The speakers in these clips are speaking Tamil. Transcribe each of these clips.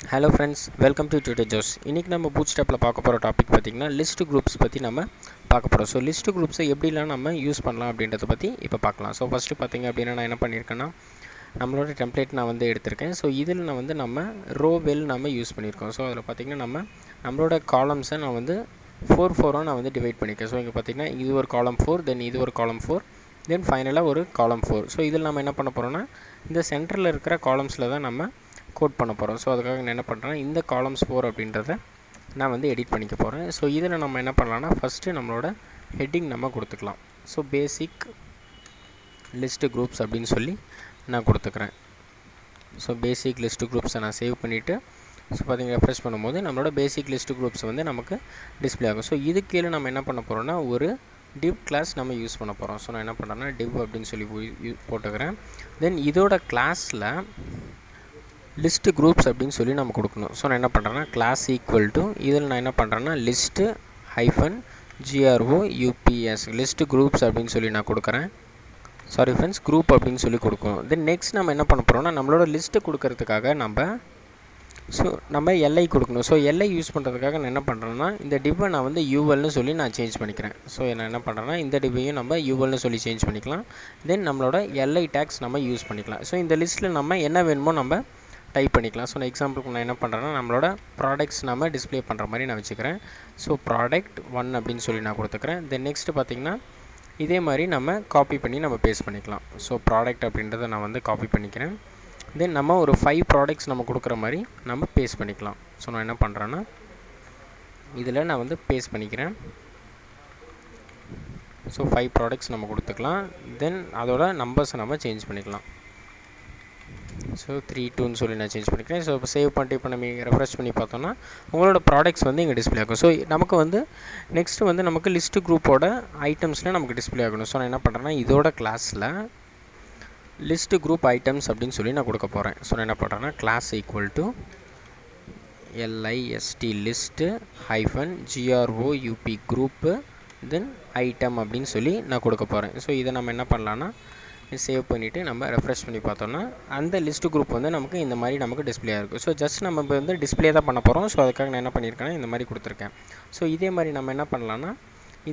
Hello friends, welcome to Tutor Josh. இன்னைக்கு நம்ம bootstrapல பார்க்க போற டாபிக் பாத்தீங்கன்னா லிஸ்ட் குரூப்ஸ் பத்தி நம்ம பார்க்க போறோம். சோ லிஸ்ட் குரூப்ஸை எப்படிலாம் நம்ம யூஸ் பண்ணலாம் அப்படின்றத பத்தி இப்போ பார்க்கலாம். சோ ஃபர்ஸ்ட் பாத்தீங்க அப்படினா நான் என்ன பண்ணிருக்கேன்னா நம்மளோட டெம்ப்ளேட் நான் வந்து எடுத்துர்க்கேன். சோ இதில நான் வந்து நம்ம ரோ வெல் நம்ம யூஸ் பண்ணிருக்கோம். சோ அதுல பாத்தீங்கன்னா நம்மளோட காலம்ஸை நான் வந்து 4 நான் வந்து டிவைட் பண்ணிருக்கேன். சோ இங்க பாத்தீங்கன்னா இது ஒரு காலம் 4, தென் இது ஒரு காலம் 4, தென் ஃபைனலா ஒரு காலம் 4. சோ இதில நம்ம என்ன பண்ண போறோம்னா இந்த சென்டர்ல இருக்கிற காலம்ஸ்ல தான் நம்ம கோட் பண்ண போறோம். சோ அதுக்காக நான் என்ன பண்றேன்னா இந்த காலம்ஸ் 4 அப்படின்றத நான் வந்து எடிட் பண்ணிக்க போறேன். சோ இதில நம்ம என்ன பண்ணலாம்னா ஃபர்ஸ்ட் நம்மளோட ஹெட்டிங் நம்ம கொடுத்துக்கலாம். சோ பேசிக் லிஸ்ட் குரூப்ஸ் அப்படினு சொல்லி நான் கொடுத்துக்கிறேன். சோ பேசிக் லிஸ்ட் குரூப்ஸை நான் சேவ் பண்ணிட்டு சோ பாத்தீங்க ரெஃப்ரெஷ் பண்ணும்போது நம்மளோட பேசிக் லிஸ்ட் குரூப்ஸ் வந்து நமக்கு டிஸ்ப்ளே ஆகும். சோ இதுக்கு கீழ நம்ம என்ன பண்ண போறோம்னா ஒரு div class நம்ம யூஸ் பண்ண போறோம். சோ நான் என்ன பண்றேன்னா div அப்படினு சொல்லி போட்டுக்கிறேன். தென் இதோட கிளாஸ்ல list groups அப்படினு சொல்லி நம்ம கொடுக்கணும். சோ நான் என்ன பண்றேன்னா class equal to இதில நான் என்ன பண்றேன்னா list -groups list groups அப்படினு சொல்லி நான் கொடுக்கிறேன். சாரி फ्रेंड्स group அப்படினு சொல்லி கொடுக்கணும். தென் நெக்ஸ்ட் நம்ம என்ன பண்ண போறோம்னா நம்மளோட லிஸ்ட் கொடுக்கிறதுக்காக நம்ம li கொடுக்கணும். சோ li யூஸ் பண்றதுக்காக நான் என்ன பண்றேன்னா இந்த div நான் வந்து ul னு சொல்லி நான் சேஞ்ச் பண்ணிக்கிறேன். சோ நான் என்ன பண்றேன்னா இந்த divஐயும் நம்ம ul னு சொல்லி சேஞ்ச் பண்ணிக்கலாம். தென் நம்மளோட li tags நம்ம யூஸ் பண்ணிக்கலாம். சோ இந்த லிஸ்ட்ல நம்ம என்ன வேணுமோ நம்ம டைப் பண்ணிக்கலாம். சோ நான் எக்ஸாம்பிளுக்கு நான் என்ன பண்றேன்னா நம்மளோட ப்ராடக்ட்ஸ் நாம டிஸ்ப்ளே பண்ற மாதிரி நான் வெச்சுக்கிறேன். சோ ப்ராடக்ட் 1 அப்படினு சொல்லி நான் கொடுத்துக்கிறேன். தென் நெக்ஸ்ட் பாத்தீங்கன்னா இதே மாதிரி நம்ம காப்பி பண்ணி நம்ம பேஸ்ட் பண்ணிக்கலாம். சோ ப்ராடக்ட் அப்படின்றத நான் வந்து காப்பி பண்ணிக்கிறேன். தென் நம்ம ஒரு 5 ப்ராடக்ட்ஸ் நம்ம கொடுக்கிற மாதிரி நம்ம பேஸ்ட் பண்ணிக்கலாம். சோ நான் என்ன பண்றேன்னா இதில நான் வந்து பேஸ்ட் பண்ணிக்கிறேன். சோ 5 ப்ராடக்ட்ஸ் நம்ம கொடுத்துக்கலாம். தென் அதோட நம்பர்ஸ் நம்ம சேஞ்ச் பண்ணிக்கலாம். சோ 3 2 னு சொல்லி நான் சேஞ்ச் பண்ணிக்கிறேன். சோ இப்போ சேவ் பண்ணிட்டு இப்போ நம்ம ரெஃப்ரெஷ் பண்ணி பார்த்தோம்னா உங்களோட ப்ராடக்ட்ஸ் வந்து இங்க டிஸ்ப்ளே ஆகும். சோ நமக்கு வந்து நெக்ஸ்ட் வந்து நமக்கு லிஸ்ட் குரூப்போட ஐட்டம்ஸ்ல நமக்கு டிஸ்ப்ளே ஆகணும். சோ நான் என்ன பண்றேன்னா இதோட கிளாஸ்ல லிஸ்ட் குரூப் ஐட்டம்ஸ் அப்படினு சொல்லி நான் கொடுக்க போறேன். சோ நான் என்ன பண்றேன்னா class equal to list -group group then item அப்படினு சொல்லி நான் கொடுக்க போறேன். சோ இத நம்ம என்ன பண்ணலாம்னா சேவ் பண்ணிட்டு நம்ம ரெஃப்ரெஷ் பண்ணி பார்த்தோம்னா அந்த லிஸ்ட் குரூப் வந்து நமக்கு இந்த மாதிரி நமக்கு டிஸ்ப்ளே ஆகும். சோ ஜஸ்ட் நம்ம வந்து டிஸ்ப்ளே தான் பண்ண போறோம். சோ அதுக்காக நான் என்ன பண்ணிருக்கேன்னா இந்த மாதிரி கொடுத்திருக்கேன். சோ இதே மாதிரி நம்ம என்ன பண்ணலாம்னா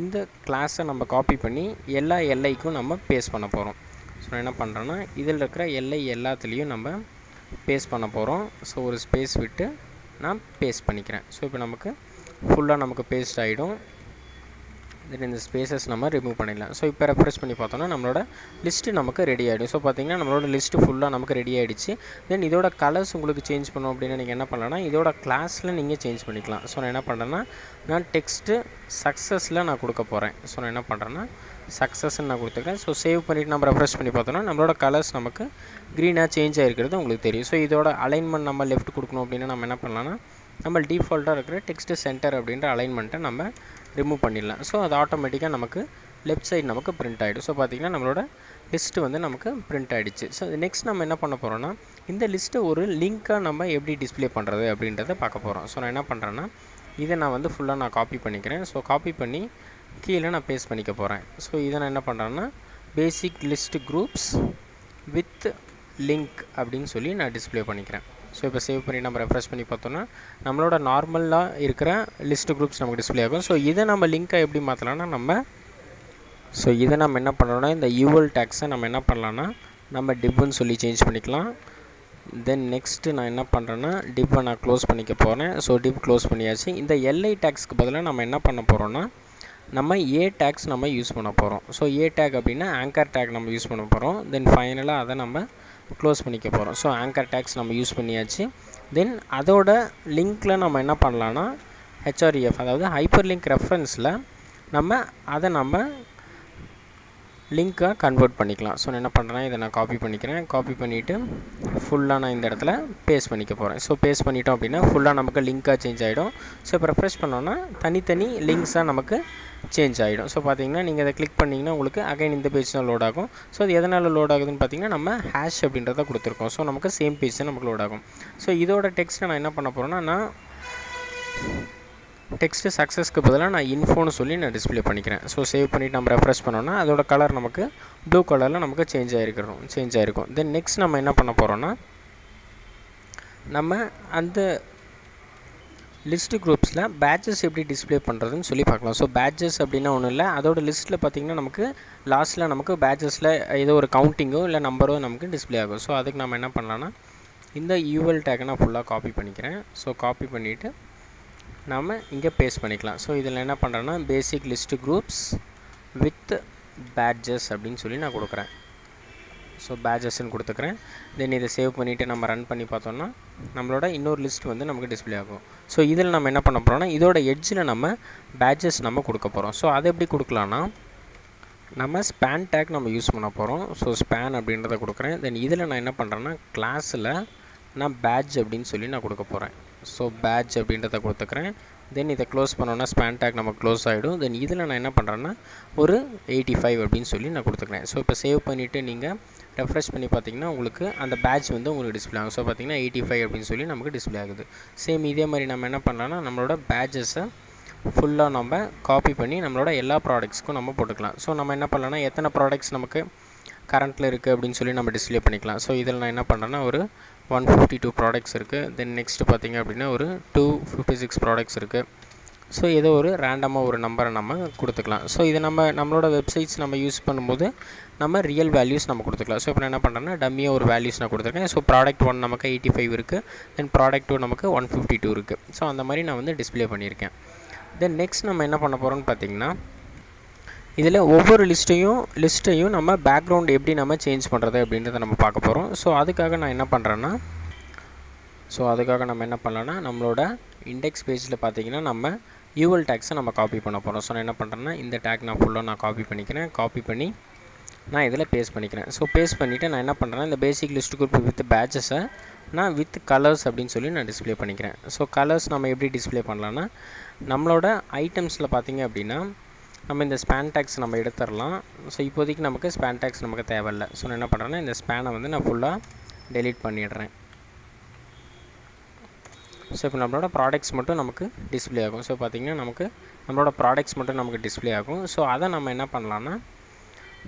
இந்த கிளாஸை நம்ம காப்பி பண்ணி எல்லா liக்கும் நம்ம பேஸ்ட் பண்ண போறோம். சோ நான் என்ன பண்றேன்னா இதில இருக்கிற li எல்லாத்துலயும் நம்ம பேஸ்ட் பண்ண போறோம். சோ ஒரு ஸ்பேஸ் விட்டு நான் பேஸ்ட் பண்ணிக்கிறேன். சோ இப்போ நமக்கு ஃபுல்லா நமக்கு பேஸ்ட் ஆயிடும். தென் இந்த ஸ்பேसेस நம்ம ரிமூவ் பண்ணிடலாம். சோ இப்போ ரெஃப்ரெஷ் பண்ணி பார்த்தோம்னா நம்மளோட லிஸ்ட் நமக்கு ரெடி ஆயிடும். சோ பாத்தீங்கன்னா நம்மளோட லிஸ்ட் ஃபுல்லா நமக்கு ரெடி ஆயிடுச்சு. தென் இதோட கலர்ஸ் உங்களுக்கு சேஞ்ச் பண்ணனும் அப்படினா நீங்க என்ன பண்ணலாம்னா இதோட கிளாஸ்ல நீங்க சேஞ்ச் பண்ணிக்கலாம். சோ நான் என்ன பண்றேன்னா நான் டெக்ஸ்ட் சக்சஸ்ல நான் கொடுக்க போறேன். சோ நான் என்ன பண்றேன்னா சக்சஸ் ன்னு நான் கொடுத்துக்கிறேன். சோ சேவ் பண்ணிட்டு நம்ம ரெஃப்ரெஷ் பண்ணி பார்த்தோம்னா நம்மளோட கலர்ஸ் நமக்கு கிரீனா சேஞ்ச் ஆயிருக்கிறது உங்களுக்கு தெரியும். சோ இதோட அலைன்மென்ட் நம்ம லெஃப்ட் கொடுக்கணும் அப்படினா நம்ம என்ன பண்ணலாம்னா நம்ம டிஃபால்ட்டா இருக்கிற டெக்ஸ்ட் சென்டர் அப்படிங்கற அலைன்மென்ட்டை நம்ம ரிமூவ் பண்ணிடலாம். சோ அது ஆட்டோமேட்டிக்கா நமக்கு லெஃப்ட் சைடு நமக்கு பிரிண்ட் ஆயிடும். சோ பாத்தீங்கன்னா நம்மளோட லிஸ்ட் வந்து நமக்கு பிரிண்ட் ஆயிடுச்சு. சோ நெக்ஸ்ட் நம்ம என்ன பண்ண போறோம்னா இந்த லிஸ்ட் ஒரு லிங்கா நம்ம எப்படி டிஸ்ப்ளே பண்றது அப்படின்றத பார்க்க போறோம். சோ நான் என்ன பண்றேன்னா இத நான் வந்து ஃபுல்லா நான் காப்பி பண்ணிக்கிறேன். சோ காப்பி பண்ணி கீழ நான் பேஸ்ட் பண்ணிக்க போறேன். சோ இத நான் என்ன பண்றேன்னா பேசிக் லிஸ்ட் குரூப்ஸ் வித் லிங்க் அப்படினு சொல்லி நான் டிஸ்ப்ளே பண்ணிக்கிறேன். சோ இப்போ சேவ் பண்ணி நம்ம ரெஃப்ரெஷ் பண்ணி பார்த்தோம்னா நம்மளோட நார்மலா இருக்கிற லிஸ்ட் குரூப்ஸ் நமக்கு டிஸ்ப்ளே ஆகும். சோ இத நம்ம லிங்கா எப்படி மாத்தலாம்னா இத நம்ம என்ன பண்றோம்னா இந்த ul tags நம்ம என்ன பண்ணலாம்னா நம்ம div னு சொல்லி சேஞ்ச் பண்ணிக்கலாம். தென் நெக்ஸ்ட் நான் என்ன பண்றேன்னா div நான் க்ளோஸ் பண்ணிக்க போறேன். சோ div க்ளோஸ் பண்ணியாச்சு. இந்த li tagsக்கு பதிலா நம்ம என்ன பண்ண போறோம்னா நம்ம a tags நம்ம யூஸ் பண்ண போறோம். சோ a tag அப்படினா anchor tag நம்ம யூஸ் பண்ண போறோம். தென் ஃபைனலா அத நம்ம க்ளோஸ் பண்ணிக்க போறோம். சோ anchor tags நம்ம யூஸ் பண்ணியாச்சு. தென் அதோட லிங்க்ல நம்ம என்ன பண்ணலாம்னா href அதாவது ஹைப்பர்லிங்க் ரெஃபரன்ஸ்ல நம்ம லிங்கா கன்வர்ட் பண்ணிக்கலாம். சோ நான் என்ன பண்றேன்னா இத நான் காப்பி பண்ணிக்கிறேன். காப்பி பண்ணிட்டு ஃபுல்லா நான் இந்த இடத்துல பேஸ்ட் பண்ணிக்க போறேன். சோ பேஸ்ட் பண்ணிட்டோம் அப்படினா ஃபுல்லா நமக்கு லிங்கா சேஞ்ச் ஆயிடும். சோ இப்போ ரெஃப்ரெஷ் பண்ணோம்னா தனித்தனி லிங்க்ஸா நமக்கு சேஞ்ச் ஆயிடும். சோ பாத்தீங்கன்னா நீங்க இத கிளிக் பண்ணீங்கன்னா உங்களுக்கு அகைன் இந்த பேஜ் தான் லோட் ஆகும். சோ அது எதனால லோட் ஆகுதுன்னு பாத்தீங்கன்னா நம்ம ஹாஷ் அப்படின்றத கொடுத்திருக்கோம். சோ நமக்கு சேம் பேஜ் தான் நமக்கு லோட் ஆகும். சோ இதோட டெக்ஸ்ட் நான் என்ன பண்ண போறேன்னா நான் டெக்ஸ்ட் சக்சஸ்க்கு பதிலா நான் info னு சொல்லி நான் டிஸ்ப்ளே பண்ணிக்கிறேன். சோ சேவ் பண்ணிட்டு நம்ம ரெஃப்ரெஷ் பண்ணோம்னா அதோட கலர் நமக்கு ப்ளூ கலர்ல நமக்கு சேஞ்ச் ஆயிருக்கும். தென் நெக்ஸ்ட் நம்ம என்ன பண்ண போறோம்னா நம்ம அந்த லிஸ்ட் குரூப்ஸில் பேட்சஸ் எப்படி டிஸ்ப்ளே பண்ணுறதுன்னு சொல்லி பார்க்கலாம். ஸோ பேட்சஸ் அப்படின்னா ஒன்றும் இல்லை, அதோட லிஸ்ட்டில் பார்த்திங்கன்னா நமக்கு லாஸ்ட்டில் நமக்கு பேட்சஸில் ஏதோ ஒரு கவுண்டிங்கோ இல்லை நம்பரோ நமக்கு டிஸ்ப்ளே ஆகும். ஸோ அதுக்கு நம்ம என்ன பண்ணலான்னா இந்த UL டேக்கை நான் ஃபுல்லாக காப்பி பண்ணிக்கிறேன். ஸோ காப்பி பண்ணிவிட்டு நாம் இங்கே பேஸ்ட் பண்ணிக்கலாம். ஸோ இதில் என்ன பண்ணுறேன்னா பேசிக் லிஸ்ட் குரூப்ஸ் வித் பேட்சஸ் அப்படின்னு சொல்லி நான் கொடுக்குறேன். ஸோ பேட்சஸ்ன்னு கொடுத்துக்கிறேன். தென் இதை சேவ் பண்ணிவிட்டு நம்ம ரன் பண்ணி பார்த்தோன்னா நம்மளோட இன்னொரு லிஸ்ட் வந்து நமக்கு டிஸ்ப்ளே ஆகும். ஸோ இதில் நம்ம என்ன பண்ண போகிறோம்னா இதோட எட்ஜில் நம்ம பேட்சஸ் நம்ம கொடுக்க போகிறோம். ஸோ அதை எப்படி கொடுக்கலான்னா நம்ம ஸ்பேன் டேக் நம்ம யூஸ் பண்ண போகிறோம். ஸோ ஸ்பேன் அப்படின்றத கொடுக்குறேன். தென் இதில் நான் என்ன பண்ணுறேன்னா கிளாஸில் நான் பேட்ச் அப்படின்னு சொல்லி நான் கொடுக்க போகிறேன். ஸோ பேட்ச் அப்படின்றத கொடுத்துக்கிறேன். தென் இதை க்ளோஸ் பண்ணோன்னா ஸ்பேன் டேக் நம்ம க்ளோஸ் ஆகிடும். தென் இதில் நான் என்ன பண்ணுறேன்னா ஒரு 85 அப்படின்னு சொல்லி நான் கொடுத்துக்கிறேன். ஸோ இப்போ சேவ் பண்ணிவிட்டு நீங்கள் ரெஃப்ரெஷ் பண்ணி பார்த்தீங்கன்னா உங்களுக்கு அந்த பேட்ச் வந்து உங்களுக்கு டிஸ்ப்ளே ஆகும். ஸோ பார்த்திங்கன்னா 85 அப்படின்னு சொல்லி நமக்கு டிஸ்ப்ளே ஆகுது. சேம் இதே மாதிரி நம்ம என்ன பண்ணலாம்னா நம்மளோட பேட்சஸை ஃபுல்லாக நம்ம காப்பி பண்ணி நம்மளோட எல்லா ப்ராடக்ட்ஸ்க்கும் நம்ம போட்டுக்கலாம். ஸோ நம்ம என்ன பண்ணலாம்னா எத்தனை ப்ராடக்ட்ஸ் நமக்கு கரண்ட்டில் இருக்குது அப்படின்னு சொல்லி நம்ம டிஸ்ப்ளே பண்ணிக்கலாம். ஸோ இதில் நான் என்ன பண்ணுறேன்னா ஒரு 152 ப்ராடக்ட்ஸ் இருக்குது. தென் நெக்ஸ்ட்டு பார்த்திங்க அப்படின்னா ஒரு 256 ப்ராடக்ட்ஸ் இருக்குது. ஸோ ஏதோ ஒரு ரேண்டமாக ஒரு நம்பரை நம்ம கொடுத்துக்கலாம். ஸோ இதை நம்மளோட வெப்சைட்ஸ் நம்ம யூஸ் பண்ணும்போது நம்ம ரியல் வேல்யூஸ் நம்ம கொடுத்துக்கலாம். ஸோ இப்போ நான் என்ன பண்ணுறேன்னா டம்மியாக ஒரு வேல்யூஸ் நான் கொடுத்துருக்கேன். ஸோ ப்ராடக்ட் 1 நமக்கு 85 இருக்குது. தென் ப்ராடக்ட் 2 நமக்கு 152 இருக்குது. ஸோ அந்த மாதிரி நான் வந்து டிஸ்ப்ளே பண்ணியிருக்கேன். தென் நெக்ஸ்ட் நம்ம என்ன பண்ண போகிறோம்னு பார்த்திங்கன்னா இதில் ஒவ்வொரு லிஸ்ட்டையும் நம்ம பேக்ரவுண்ட் எப்படி நம்ம சேஞ்ச் பண்ணுறது அப்படின்றத நம்ம பார்க்க போகிறோம். ஸோ அதுக்காக நான் என்ன பண்ணுறேன்னா நம்ம என்ன பண்ணலான்னா நம்மளோட இண்டெக்ஸ் பேஜில் பார்த்திங்கன்னா நம்ம UL டேக்ஸை நம்ம காப்பி பண்ண போகிறோம். ஸோ நான் என்ன பண்ணுறேன்னா இந்த டேக் நான் ஃபுல்லாக நான் காப்பி பண்ணிக்கிறேன். காப்பி பண்ணி நான் இதில் பேஸ்ட் பண்ணிக்கிறேன். ஸோ பேஸ்ட் பண்ணிவிட்டு நான் என்ன பண்ணுறேன்னா இந்த பேசிக் லிஸ்ட் குரூப் வித் பேட்சஸை நான் வித் கலர்ஸ் அப்படின்னு சொல்லி நான் டிஸ்ப்ளே பண்ணிக்கிறேன். ஸோ கலர்ஸ் நம்ம எப்படி டிஸ்ப்ளே பண்ணலான்னா நம்மளோட ஐட்டம்ஸில் பார்த்திங்க அப்படின்னா நம்ம இந்த ஸ்பேன் டேக்ஸ் நம்ம எடுத்துடலாம். ஸோ இப்போதைக்கு நமக்கு ஸ்பேன் டேக்ஸ் நமக்கு தேவையில்லை. ஸோ நான் என்ன பண்ணுறேன்னா இந்த ஸ்பேனை வந்து நான் ஃபுல்லாக டெலீட் பண்ணிடுறேன். ஸோ இப்போ நம்மளோட ப்ராடக்ட்ஸ் மட்டும் நமக்கு டிஸ்ப்ளே ஆகும். ஸோ பார்த்திங்கன்னா நமக்கு நம்மளோட ப்ராடக்ட்ஸ் மட்டும் நமக்கு டிஸ்ப்ளே ஆகும். ஸோ அதை நம்ம என்ன பண்ணலான்னா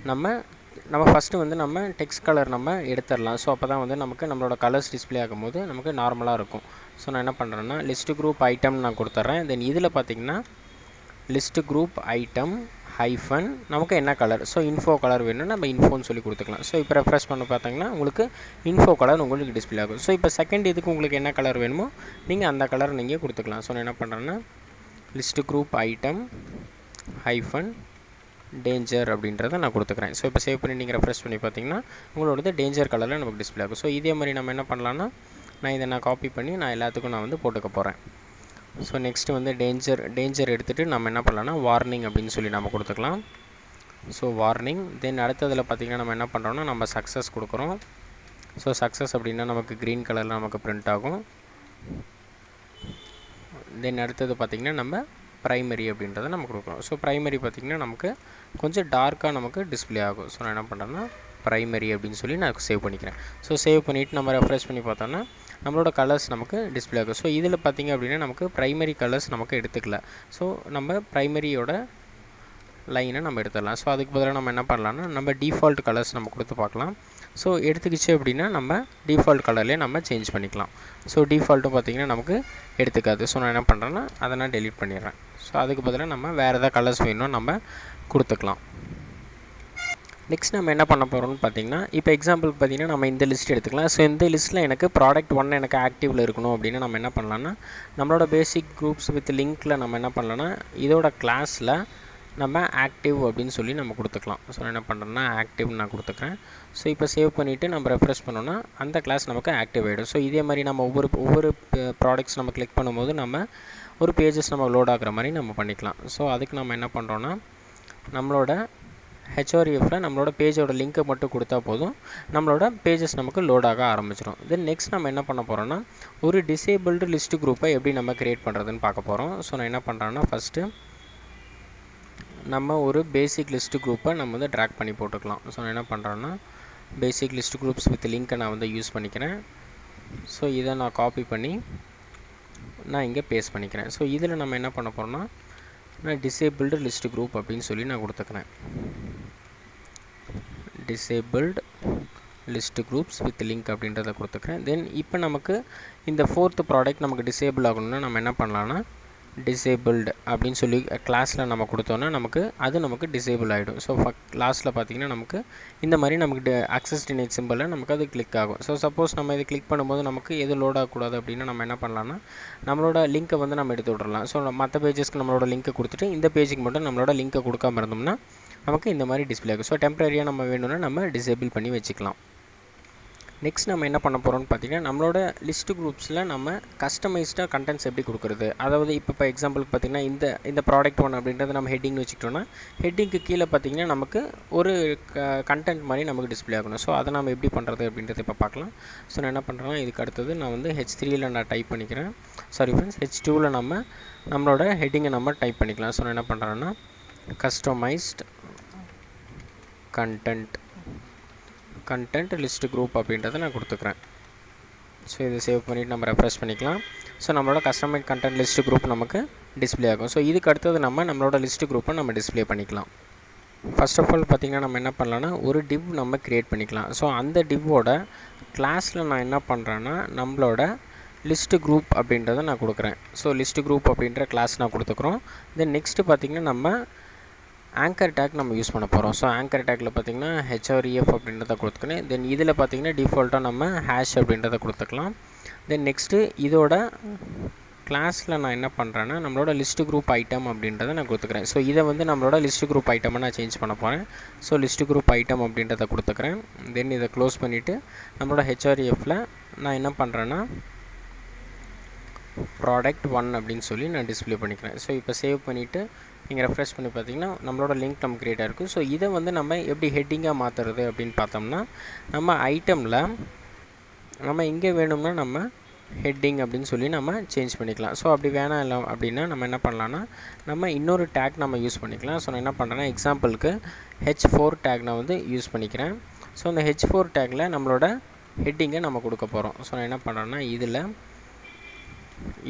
நம்ம ஃபஸ்ட்டு வந்து நம்ம டெக்ஸ்ட் கலர் நம்ம எடுத்துடலாம். ஸோ அப்போ தான் வந்து நமக்கு நம்மளோட கலர்ஸ் டிஸ்ப்ளே ஆகும்போது நமக்கு நார்மலாக இருக்கும். ஸோ நான் என்ன பண்ணுறேன்னா லிஸ்ட் குரூப் ஐட்டம் நான் கொடுத்துட்றேன். தென் இதில் பார்த்திங்கன்னா லிஸ்ட் குரூப் ஐட்டம் ஹைஃபன் நமக்கு என்ன கலர், ஸோ இன்ஃபோ கலர் வேணும்னா நம்ம இன்ஃபோன்னு சொல்லி கொடுத்துக்கலாம். ஸோ இப்போ ரெஃப்ரெஷ் பண்ண பார்த்தீங்கன்னா உங்களுக்கு இன்ஃபோ கலர் உங்களுக்கு டிஸ்ப்ளே ஆகும். ஸோ இப்போ செகண்ட் இதுக்கு உங்களுக்கு என்ன கலர் வேணுமோ நீங்கள் அந்த கலர் நீங்கள் கொடுத்துக்கலாம். ஸோ நான் என்ன பண்ணுறேன்னா list group item hyphen danger அப்படின்றத நான் கொடுத்துக்கிறேன். ஸோ இப்போ சேவ் பண்ணி நீங்கள் ரெஃப்ரெஷ் பண்ணி பார்த்தீங்கன்னா உங்களோட டேஞ்சர் கலரில் நமக்கு டிஸ்ப்ளே ஆகும். ஸோ இதே மாதிரி நம்ம என்ன பண்ணலான்னா நான் இதை நான் காப்பி பண்ணி நான் எல்லாத்துக்கும் நான் வந்து போட்டுக்க போகிறேன். ஸோ நெக்ஸ்ட்டு வந்து டேஞ்சர் எடுத்துகிட்டு நம்ம என்ன பண்ணலாம்னா வார்னிங் அப்படின்னு சொல்லி நம்ம கொடுத்துக்கலாம். So warning. தென் அடுத்ததில் பார்த்திங்கன்னா நம்ம என்ன பண்ணுறோன்னா நம்ம சக்ஸஸ் கொடுக்குறோம். ஸோ சக்ஸஸ் அப்படின்னா நமக்கு க்ரீன் கலரில் நமக்கு பிரிண்ட் ஆகும். தென் அடுத்தது பார்த்திங்கன்னா நம்ம ப்ரைமரி அப்படின்றத நம்ம கொடுக்குறோம். ஸோ ப்ரைமரி பார்த்திங்கன்னா நமக்கு கொஞ்சம் டார்க்காக நமக்கு டிஸ்ப்ளே ஆகும். ஸோ நான் என்ன பண்ணுறேன்னா ப்ரைமரி அப்படின்னு சொல்லி நான் சேவ் பண்ணிக்கிறேன். ஸோ சேவ் பண்ணிவிட்டு நம்ம ரெஃப்ரெஷ் பண்ணி பார்த்தோன்னா நம்மளோட கலர்ஸ் நமக்கு டிஸ்ப்ளே ஆகும். ஸோ இதில் பார்த்திங்க அப்படின்னா நமக்கு ப்ரைமரி கலர்ஸ் நமக்கு எடுத்துக்கல. ஸோ நம்ம ப்ரைமரியோட லைனை நம்ம எடுத்துடலாம். ஸோ அதுக்கு பதிலாக நம்ம என்ன பண்ணலாம்னா நம்ம டிஃபால்ட் கலர்ஸ் நம்ம கொடுத்து பார்க்கலாம். ஸோ எடுத்துக்கிச்சு அப்படின்னா நம்ம டிஃபால்ட் கலர்லேயே நம்ம சேஞ்ச் பண்ணிக்கலாம். ஸோ டிஃபால்ட்டும் பார்த்திங்கன்னா நமக்கு எடுத்துக்காது. ஸோ நான் என்ன பண்ணுறேன்னா அதை நான் டெலீட் பண்ணிடுறேன். ஸோ அதுக்கு பதிலாக நம்ம வேறு எதாவது கலர்ஸ் வேணும் நம்ம கொடுத்துக்கலாம். நெக்ஸ்ட் நம்ம என்ன பண்ண போகிறோம்னு பார்த்திங்கன்னா இப்போ எக்ஸாம்பிளுக்கு பார்த்திங்கன்னா நம்ம இந்த லிஸ்ட் எடுத்துக்கலாம். ஸோ இந்த லிஸ்ட்டில் எனக்கு ப்ராடக்ட் 1 எனக்கு ஆக்டிவில் இருக்கணும் அப்படின்னு நம்ம என்ன பண்ணலான்னா நம்மளோட பேசிக் குரூப்ஸ் வித் லிங்க்கில் நம்ம என்ன பண்ணலான்னா இதோட கிளாஸில் நம்ம ஆக்டிவ் அப்படின்னு சொல்லி நம்ம கொடுத்துக்கலாம். ஸோ நான் என்ன பண்ணுறேன்னா ஆக்டிவ் நான் கொடுத்துக்கிறேன். ஸோ இப்போ சேவ் பண்ணிவிட்டு நம்ம ரெஃப்ரெஷ் பண்ணோன்னா அந்த கிளாஸ் நமக்கு ஆக்டிவ் ஆகிடும். ஸோ இதே மாதிரி நம்ம ஒவ்வொரு ப்ராடக்ட்ஸ் நம்ம கிளிக் பண்ணும்போது நம்ம ஒரு பேஜஸ் நம்ம லோட் ஆகிற மாதிரி நம்ம பண்ணிக்கலாம். ஸோ அதுக்கு நம்ம என்ன பண்ணுறோன்னா நம்மளோட ஹெச்ஆர்எஃப்பில் நம்மளோட பேஜோட லிங்க்கை மட்டும் கொடுத்தா போதும், நம்மளோட பேஜஸ் நமக்கு லோட் ஆக ஆரம்பிச்சிடும். தென் நெக்ஸ்ட் நம்ம என்ன பண்ண போகிறோன்னா ஒரு டிசேபிள்டு லிஸ்ட் குரூப்பை எப்படி நம்ம க்ரியேட் பண்ணுறதுன்னு பார்க்க போகிறோம். ஸோ நான் என்ன பண்ணுறேன்னா ஃபஸ்ட்டு நம்ம ஒரு பேசிக் லிஸ்ட் குரூப்பை நம்ம வந்து ட்ராக் பண்ணி போட்டுக்கலாம். ஸோ நான் என்ன பண்ணுறேன்னா பேசிக் லிஸ்ட் குரூப்ஸ் வித் லிங்க்கை நான் வந்து யூஸ் பண்ணிக்கிறேன். ஸோ இதை நான் காப்பி பண்ணி நான் இங்கே பேஸ்ட் பண்ணிக்கிறேன். ஸோ இதில் நம்ம என்ன பண்ண போகிறோன்னா நான் டிசேபிள்டு லிஸ்ட் குரூப் அப்படின்னு சொல்லி நான் கொடுத்துக்கிறேன். Disabled list groups with link அப்படின்றத கொடுத்துக்கிறேன். தென் இப்போ நமக்கு இந்த 4th ப்ராடக்ட் நமக்கு டிசேபிள் ஆகணும்னா நம்ம என்ன பண்ணலான்னா டிசேபிள்டு அப்படின்னு சொல்லி கிளாஸில் நம்ம கொடுத்தோன்னா நமக்கு டிசேபிள் ஆகிடும். ஸோ லாஸ்ட்டில் பார்த்திங்கன்னா நமக்கு இந்த மாதிரி நமக்கு அக்சஸ் டினைட் சிம்பிளில் நமக்கு அது கிளிக் ஆகும். ஸோ சப்போஸ் நம்ம இதை கிளிக் பண்ணும்போது நமக்கு எது லோட் ஆகக்கூடாது அப்படின்னா நம்ம என்ன பண்ணலான்னா நம்மளோட லிங்க்கை வந்து நம்ம எடுத்து விட்றலாம். ஸோ மற்ற பேஜஸ்க்கு நம்மளோட லிங்க்கை கொடுத்துட்டு இந்த பேஜுக்கு மட்டும் நம்மளோட லிங்க்கை கொடுக்காம இருந்தோம்னா நமக்கு இந்த மாதிரி டிஸ்பிளே ஆகும். ஸோ டெம்பரரியாக நம்ம வேணும்னா நம்ம டிசேபிள் பண்ணி வச்சுக்கலாம். நெக்ஸ்ட் நம்ம என்ன பண்ண போகிறோம்னு பார்த்திங்கன்னா நம்மளோட லிஸ்ட் குரூப்ஸில் நம்ம கஸ்டமைஸ்டாக கண்டென்ட்ஸ் எப்படி கொடுக்குறது. அதாவது இப்போ எக்ஸாம்பிளுக்கு பார்த்திங்கன்னா இந்த ப்ராடக்ட் 1 அப்படின்றத நம்ம ஹெட்டிங் வச்சுக்கிட்டோன்னா ஹெட்டிங்க்கு கீழே பார்த்திங்கன்னா நமக்கு ஒரு கண்டென்ட் மாதிரி நமக்கு டிஸ்பிளே ஆகணும். ஸோ அதை நம்ம எப்படி பண்ணுறது அப்படின்றத இப்போ பார்க்கலாம். ஸோ நான் என்ன பண்ணுறேன்னா இதுக்கு அடுத்தது நான் வந்து H3ல் நான் டைப் பண்ணிக்கிறேன். சாரி ஃப்ரெண்ட்ஸ், H2ல் நம்மளோட ஹெட்டிங்கை நம்ம டைப் பண்ணிக்கலாம். ஸோ நான் என்ன பண்ணுறேன்னா கஸ்டமைஸ்ட் கண்டென்ட் லிஸ்ட் குரூப் அப்படின்றத நான் கொடுத்துக்கிறேன். ஸோ இதை சேவ் பண்ணிவிட்டு நம்ம ரெஃப்ரெஷ் பண்ணிக்கலாம். ஸோ நம்மளோட கஸ்டமைஸ்ட் கண்டென்ட் லிஸ்ட் குரூப் நமக்கு டிஸ்பிளே ஆகும். ஸோ இதுக்கு அடுத்தது நம்மளோட லிஸ்ட் குரூப்பை நம்ம டிஸ்பிளே பண்ணிக்கலாம். ஃபர்ஸ்ட் ஆஃப் ஆல் பார்த்திங்கன்னா நம்ம என்ன பண்ணலான்னா ஒரு டிவ் நம்ம க்ரியேட் பண்ணிக்கலாம். ஸோ அந்த டிவ்வோட கிளாஸில் நான் என்ன பண்ணுறேன்னா நம்மளோட லிஸ்ட் குரூப் அப்படின்றத நான் கொடுக்குறேன். ஸோ லிஸ்ட் குரூப் அப்படின்ற கிளாஸ் நான் கொடுத்துக்குறோம். தென் நெக்ஸ்ட்டு பார்த்திங்கன்னா நம்ம ஆங்கர் டேக் நம்ம யூஸ் பண்ண போகிறோம். ஸோ ஆங்கர் டேக்கில் பார்த்திங்கன்னா HREF அப்படின்றத கொடுத்துக்கணும். தென் இதில் பார்த்திங்கன்னா டிஃபால்ட்டாக நம்ம ஹேஷ் அப்படின்றத கொடுத்துக்கலாம். தென் நெக்ஸ்ட்டு இதோட கிளாஸில் நான் என்ன பண்ணுறேன்னா நம்மளோட லிஸ்ட் குரூப் ஐட்டம் அப்படின்றத நான் கொடுத்துக்கிறேன். ஸோ இதை வந்து நம்மளோட லிஸ்ட் குரூப் ஐட்டமாக நான் சேஞ்ச் பண்ண போகிறேன். ஸோ லிஸ்ட் குரூப் ஐட்டம் அப்படின்றத கொடுத்துக்கிறேன். தென் இதை க்ளோஸ் பண்ணிவிட்டு நம்மளோட HREFல நான் என்ன பண்ணுறேன்னா ப்ராடக்ட் 1 அப்படின்னு சொல்லி நான் டிஸ்பிளே பண்ணிக்கிறேன். ஸோ இப்போ சேவ் பண்ணிவிட்டு நீங்கள் ரெஃப்ரெஷ் பண்ணி பார்த்தீங்கன்னா நம்மளோட லிங்க் நம்ம க்ரியேட் ஆகிருக்கும். ஸோ இதை வந்து நம்ம எப்படி ஹெட்டிங்காக மாற்றுறது அப்படின்னு பார்த்தோம்னா நம்ம ஐட்டமில் நம்ம இங்கே வேணும்னா நம்ம ஹெட்டிங் அப்படின்னு சொல்லி நம்ம சேஞ்ச் பண்ணிக்கலாம். ஸோ அப்படி வேணாம் இல்லை அப்படின்னா நம்ம என்ன பண்ணலான்னா நம்ம இன்னொரு டேக் நம்ம யூஸ் பண்ணிக்கலாம். ஸோ நான் என்ன பண்ணுறேன்னா எக்ஸாம்பிளுக்கு H4 டேக் நான் வந்து யூஸ் பண்ணிக்கிறேன். ஸோ அந்த H4 டேக்கில் நம்மளோட ஹெட்டிங்கை நம்ம கொடுக்க போகிறோம். ஸோ நான் என்ன பண்ணுறேன்னா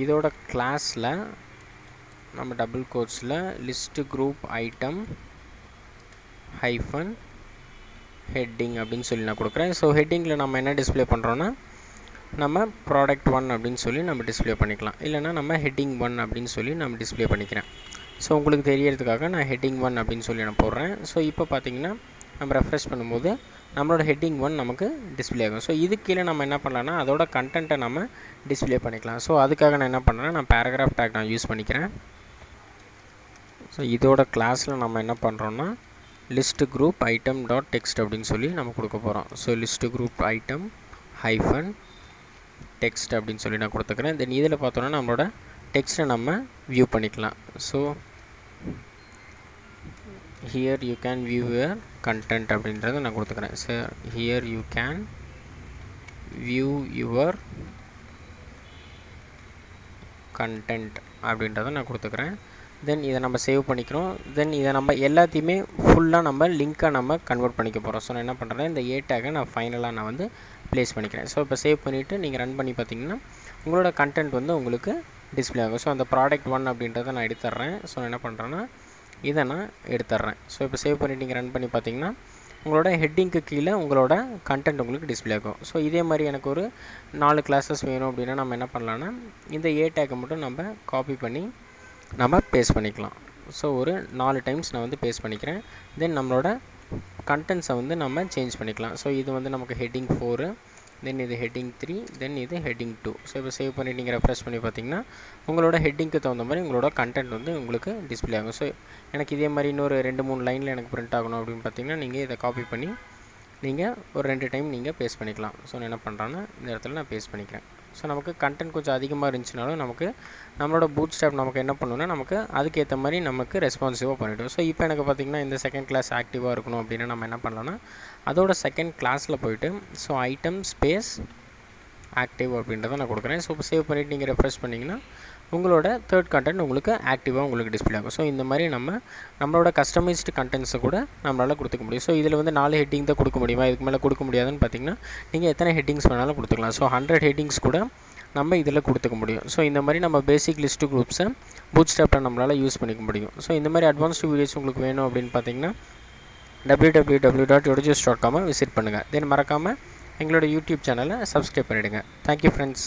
இதோட கிளாஸில் நம்ம டபுள் கோட்ஸில் list group item hyphen heading அப்படின்னு சொல்லி நான் கொடுக்குறேன். ஸோ ஹெட்டிங்கில் நம்ம என்ன டிஸ்பிளே பண்ணுறோன்னா நம்ம ப்ராடக்ட் 1 அப்படின்னு சொல்லி நம்ம டிஸ்பிளே பண்ணிக்கலாம். இல்லைனா நம்ம ஹெட்டிங் 1 அப்படின்னு சொல்லி நம்ம டிஸ்பிளே பண்ணிக்கிறேன். ஸோ உங்களுக்கு தெரியறதுக்காக நான் ஹெட்டிங் 1 அப்படின்னு சொல்லி நான் போடுறேன். ஸோ இப்போ பார்த்திங்கன்னா நம்ம ரெஃப்ரெஷ் பண்ணும்போது நம்மளோட ஹெட்டிங் 1 நமக்கு டிஸ்பிளே ஆகும். ஸோ இதுக்கு கீழே நம்ம என்ன பண்ணலான்னா அதோட கண்டென்ட்டை நம்ம டிஸ்பிளே பண்ணிக்கலாம். ஸோ அதுக்காக நான் என்ன பண்ணுறேன்னா நான் பேராகிராஃப் டேக் நான் யூஸ் பண்ணிக்கிறேன். ஸோ இதோட கிளாஸில் நம்ம என்ன பண்ணுறோன்னா list group item dot text அப்படின்னு சொல்லி நம்ம கொடுக்க போகிறோம். So list group item hyphen text அப்படின்னு சொல்லி நான் கொடுத்துக்கிறேன். தென் இதில் பார்த்தோன்னா நம்மளோட டெக்ஸ்ட்டை நம்ம வியூ பண்ணிக்கலாம். So here you can view your content அப்படின்றத நான் கொடுத்துக்கிறேன். So here you can view your content அப்படின்றத நான் கொடுத்துக்கிறேன். தென் இதை நம்ம சேவ் பண்ணிக்கிறோம். தென் இதை நம்ம எல்லாத்தையுமே ஃபுல்லாக நம்ம லிங்க்காக நம்ம கன்வெர்ட் பண்ணிக்க போகிறோம். ஸோ நான் என்ன பண்ணுறேன் இந்த A டேக்கை நான் ஃபைனலாக நான் வந்து ப்ளேஸ் பண்ணிக்கிறேன். ஸோ இப்போ சேவ் பண்ணிவிட்டு நீங்கள் ரன் பண்ணி பார்த்தீங்கன்னா உங்களோட கண்டென்ட் வந்து உங்களுக்கு டிஸ்பிளே ஆகும். ஸோ அந்த ப்ராடக்ட் 1 அப்படின்றத நான் எடுத்துட்றேன். ஸோ நான் என்ன பண்ணுறேன்னா இதை நான் எடுத்துட்றேன். ஸோ இப்போ சேவ் பண்ணிவிட்டு நீங்கள் ரன் பண்ணி பார்த்தீங்கன்னா உங்களோட ஹெட்டிங்க்கு கீழே உங்களோட கண்டென்ட் உங்களுக்கு டிஸ்பிளே ஆகும். ஸோ இதே மாதிரி எனக்கு ஒரு 4 கிளாஸஸ் வேணும் அப்படின்னா நம்ம என்ன பண்ணலான்னா இந்த A டேக்கை மட்டும் நம்ம காப்பி பண்ணி நம்ம பேஸ்ட் பண்ணிக்கலாம். ஸோ ஒரு 4 டைம்ஸ் நான் வந்து பேஸ்ட் பண்ணிக்கிறேன். தென் நம்மளோட கண்டென்ட்ஸை வந்து நம்ம சேஞ்ச் பண்ணிக்கலாம். ஸோ இது வந்து நமக்கு ஹெட்டிங் 4, தென் இது ஹெட்டிங் 3, தென் இது ஹெட்டிங் 2. ஸோ இப்போ சேவ் பண்ணி நீங்கள் ரெஃப்ரெஷ் பண்ணி பார்த்தீங்கன்னா உங்களோட ஹெட்டிங்க்கு தகுந்த மாதிரி உங்களோட கண்டென்ட் வந்து உங்களுக்கு டிஸ்பிளே ஆகும். ஸோ எனக்கு இதே மாதிரி இன்னொரு 2-3 லைனில் எனக்கு பிரிண்ட் ஆகணும் அப்படின்னு பார்த்தீங்கன்னா நீங்கள் இதை காப்பி பண்ணி நீங்கள் ஒரு 2 டைம் நீங்கள் பேஸ்ட் பண்ணிக்கலாம். ஸோ நான் என்ன பண்ணுறேன்னா இந்த இடத்துல நான் பேஸ்ட் பண்ணிக்கிறேன். ஸோ நமக்கு கண்டென்ட் கொஞ்சம் அதிகமாக இருந்துச்சுனாலும் நமக்கு நம்மளோட பூட்ஸ்ட்ராப் நமக்கு என்ன பண்ணணும்னா நமக்கு அதுக்கேற்ற மாதிரி நமக்கு ரெஸ்பான்சிவாக பண்ணிவிடும். ஸோ இப்போ எனக்கு பார்த்திங்கன்னா இந்த செகண்ட் கிளாஸ் ஆக்டிவாக இருக்கணும் அப்படின்னா நம்ம என்ன பண்ணலாம்னா அதோட செகண்ட் கிளாஸில் போய்ட்டு ஸோ ஐட்டம் ஸ்பேஸ் ஆக்டிவ் அப்படின்றத நான் கொடுக்குறேன். ஸோ இப்போ சேவ் பண்ணிவிட்டு நீங்கள் ரெஃப்ரெஷ் பண்ணிங்கன்னா உங்களோட தேர்ட் கண்டென்ட் உங்களுக்கு ஆக்டிவாக உங்களுக்கு டிஸ்பிளே ஆகும். ஸோ இந்த மாதிரி நம்மளோட கஸ்டமைஸ்டு கண்டென்ட்ஸை கூட நம்மளால் கொடுத்துக்க முடியும். ஸோ இதில் வந்து 4 ஹெட்டிங் தான் கொடுக்க முடியுமா, இதுக்கு மேலே கொடுக்க முடியாதுன்னு பார்த்தீங்கன்னா நீங்கள் எத்தனை ஹெட்டிங்ஸ் வேணாலும் கொடுத்துக்கலாம். ஸோ 100 ஹெட்டிங்ஸ் கூட நம்ம இதில் கொடுத்துக்க முடியும். ஸோ இந்த மாதிரி நம்ம பேசிக் லிஸ்ட்டு குரூப்ஸை பூட்ஸ்ட்ராப்பில் நம்மளால் யூஸ் பண்ணிக்க முடியும். ஸோ இந்த மாதிரி அட்வான்ஸ்டு வீடியோஸ் உங்களுக்கு வேணும் அப்படின்னு பார்த்தீங்கன்னா www.edujuice.com விசிட் பண்ணுங்கள். தென் மறக்காமல் எங்களோட யூடியூப் சேனலை சப்ஸ்கிரைப் பண்ணிவிடுங்க. Thank you friends.